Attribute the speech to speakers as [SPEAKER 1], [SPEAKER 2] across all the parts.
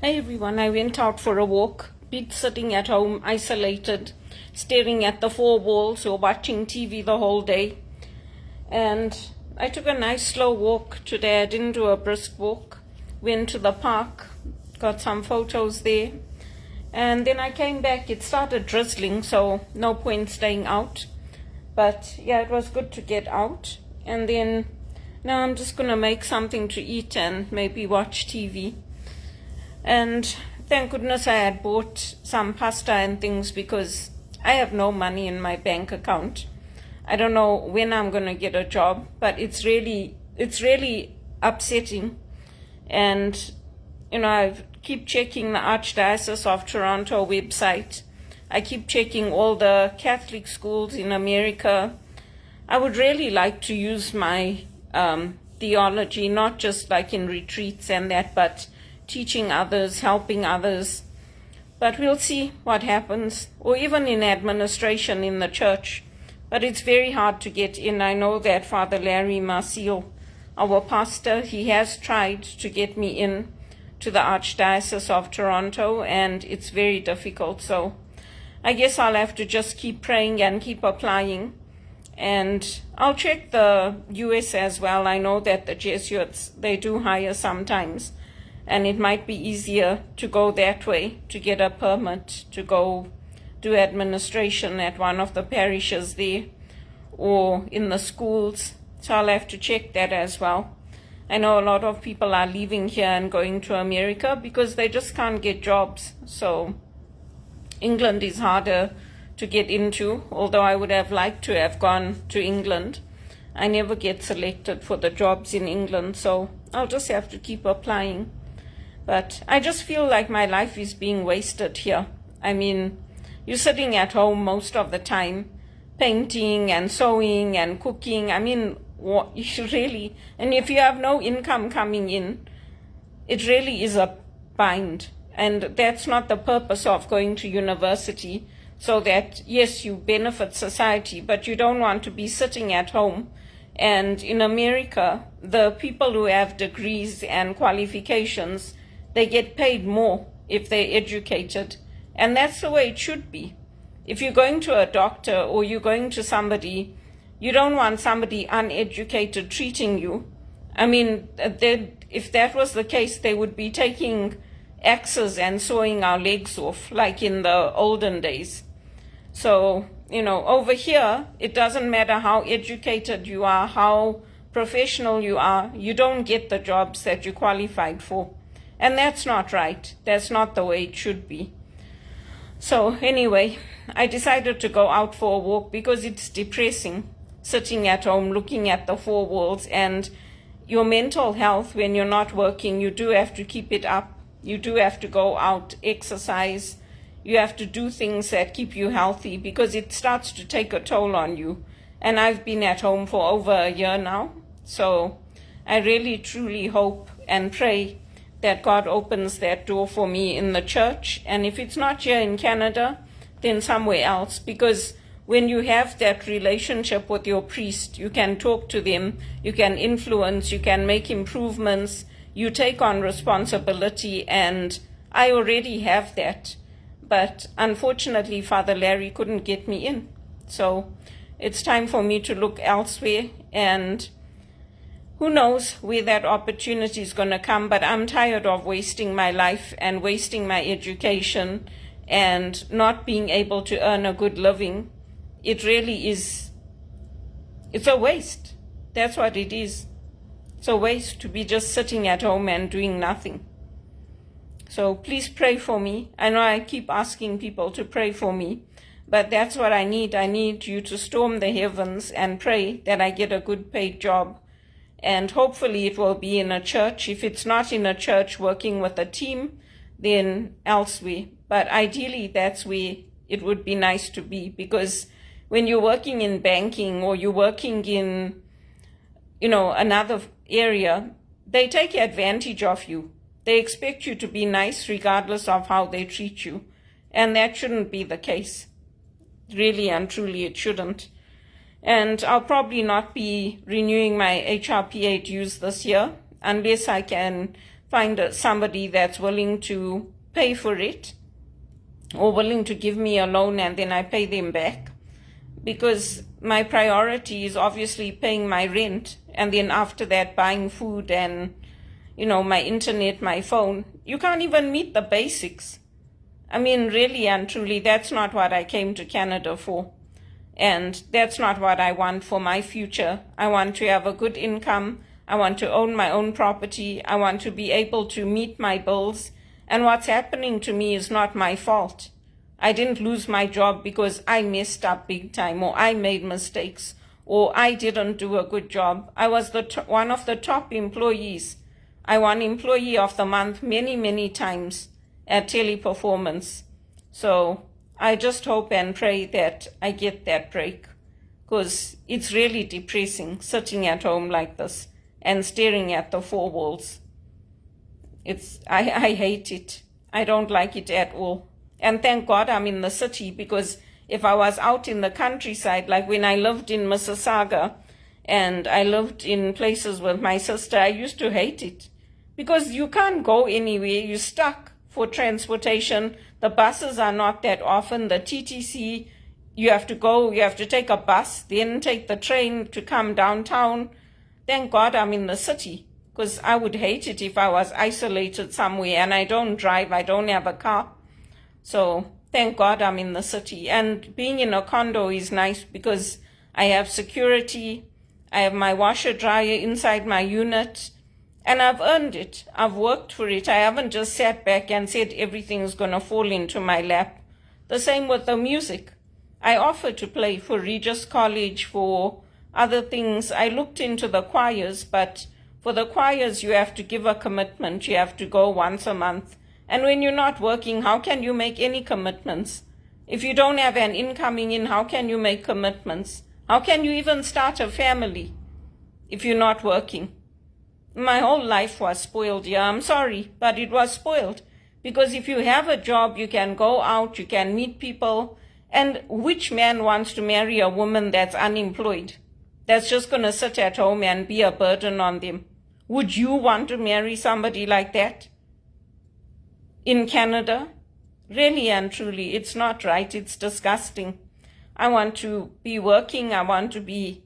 [SPEAKER 1] Hey everyone, I went out for a walk, been sitting at home isolated, staring at the four walls or watching TV the whole day. And I took a nice slow walk today. I didn't do a brisk walk. Went to the park, got some photos there. And then I came back. It started drizzling, so no point staying out. But yeah, it was good to get out. And then now I'm just going to make something to eat and maybe watch TV. And thank goodness I had bought some pasta and things because I have no money in my bank account. I don't know when I'm going to get a job, but it's really upsetting. And, I keep checking the Archdiocese of Toronto website. I keep checking all the Catholic schools in America. I would really like to use my theology, not just like in retreats and that, but teaching others, helping others. But we'll see what happens, or even in administration in the church. But it's very hard to get in. I know that Father Larry Marcial, our pastor, he has tried to get me in to the Archdiocese of Toronto, and it's very difficult. So I guess I'll have to just keep praying and keep applying. And I'll check the US as well. I know that the Jesuits, they do hire sometimes. And it might be easier to go that way, to get a permit, to go do administration at one of the parishes there or in the schools. So I'll have to check that as well. I know a lot of people are leaving here and going to America because they just can't get jobs. So England is harder to get into, although I would have liked to have gone to England. I never get selected for the jobs in England, so I'll just have to keep applying. But I just feel like my life is being wasted here. I mean, you're sitting at home most of the time, painting and sewing and cooking. I mean, what you should really, and if you have no income coming in, it really is a bind. And that's not the purpose of going to university, so that, yes, you benefit society, but you don't want to be sitting at home. And in America, the people who have degrees and qualifications, they get paid more if they're educated. And that's the way it should be. If you're going to a doctor or you're going to somebody, you don't want somebody uneducated treating you. I mean, if that was the case, they would be taking axes and sawing our legs off, like in the olden days. So, over here, it doesn't matter how educated you are, how professional you are, you don't get the jobs that you qualified for. And that's not right. That's not the way it should be. So anyway, I decided to go out for a walk because it's depressing, sitting at home, looking at the four walls, and your mental health when you're not working, you do have to keep it up. You do have to go out, exercise. You have to do things that keep you healthy because it starts to take a toll on you. And I've been at home for over a year now. So I really, truly hope and pray that God opens that door for me in the church. And if it's not here in Canada, then somewhere else. Because when you have that relationship with your priest, you can talk to them, you can influence, you can make improvements, you take on responsibility, and I already have that. But unfortunately, Father Larry couldn't get me in. So it's time for me to look elsewhere, and who knows where that opportunity is going to come, but I'm tired of wasting my life and wasting my education and not being able to earn a good living. It really is, it's a waste. That's what it is. It's a waste to be just sitting at home and doing nothing. So please pray for me. I know I keep asking people to pray for me, but that's what I need. I need you to storm the heavens and pray that I get a good paid job. And hopefully it will be in a church. If it's not in a church working with a team, then elsewhere. But ideally, that's where it would be nice to be. Because when you're working in banking or you're working in, another area, they take advantage of you. They expect you to be nice regardless of how they treat you. And that shouldn't be the case. Really and truly, it shouldn't. And I'll probably not be renewing my HRPA dues this year unless I can find somebody that's willing to pay for it or willing to give me a loan and then I pay them back. Because my priority is obviously paying my rent and then after that buying food and, my internet, my phone. You can't even meet the basics. I mean, really and truly, that's not what I came to Canada for. And that's not what I want for my future. I want to have a good income. I want to own my own property. I want to be able to meet my bills. And what's happening to me is not my fault. I didn't lose my job because I messed up big time or I made mistakes or I didn't do a good job. I was one of the top employees. I won Employee of the Month many, many times at Teleperformance. So I just hope and pray that I get that break, because it's really depressing sitting at home like this and staring at the four walls. I hate it. I don't like it at all. And thank God I'm in the city, because if I was out in the countryside, like when I lived in Mississauga and I lived in places with my sister, I used to hate it because you can't go anywhere. You're stuck for transportation. The buses are not that often. The TTC, you have to take a bus, then take the train to come downtown. Thank God I'm in the city, because I would hate it if I was isolated somewhere, and I don't drive, I don't have a car. So thank God I'm in the city. And being in a condo is nice because I have security, I have my washer dryer inside my unit, and I've earned it. I've worked for it. I haven't just sat back and said everything's going to fall into my lap. The same with the music. I offered to play for Regis College, for other things. I looked into the choirs, but for the choirs you have to give a commitment. You have to go once a month. And when you're not working, how can you make any commitments? If you don't have an income in, how can you make commitments? How can you even start a family if you're not working? My whole life was spoiled. Yeah, I'm sorry, but it was spoiled. Because if you have a job, you can go out, you can meet people. And which man wants to marry a woman that's unemployed, that's just going to sit at home and be a burden on them? Would you want to marry somebody like that in Canada? Really and truly, it's not right. It's disgusting. I want to be working. I want to be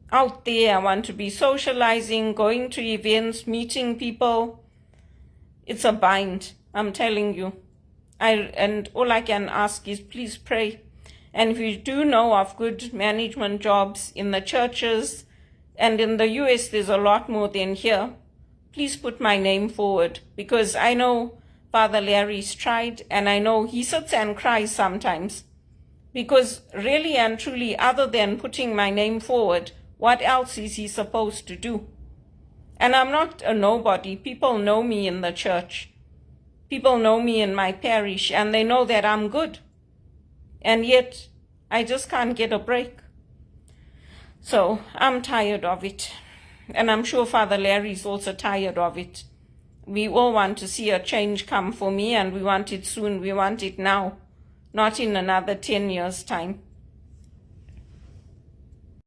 [SPEAKER 1] out there. I want to be socializing, going to events, meeting people. It's a bind, I'm telling you. And all I can ask is please pray. And if you do know of good management jobs in the churches, and in the US there's a lot more than here, please put my name forward, because I know Father Larry's tried, and I know he sits and cries sometimes. Because really and truly, other than putting my name forward, what else is he supposed to do? And I'm not a nobody. People know me in the church. People know me in my parish, and they know that I'm good. And yet, I just can't get a break. So, I'm tired of it. And I'm sure Father Larry's also tired of it. We all want to see a change come for me, and we want it soon. We want it now, not in another 10 years' time.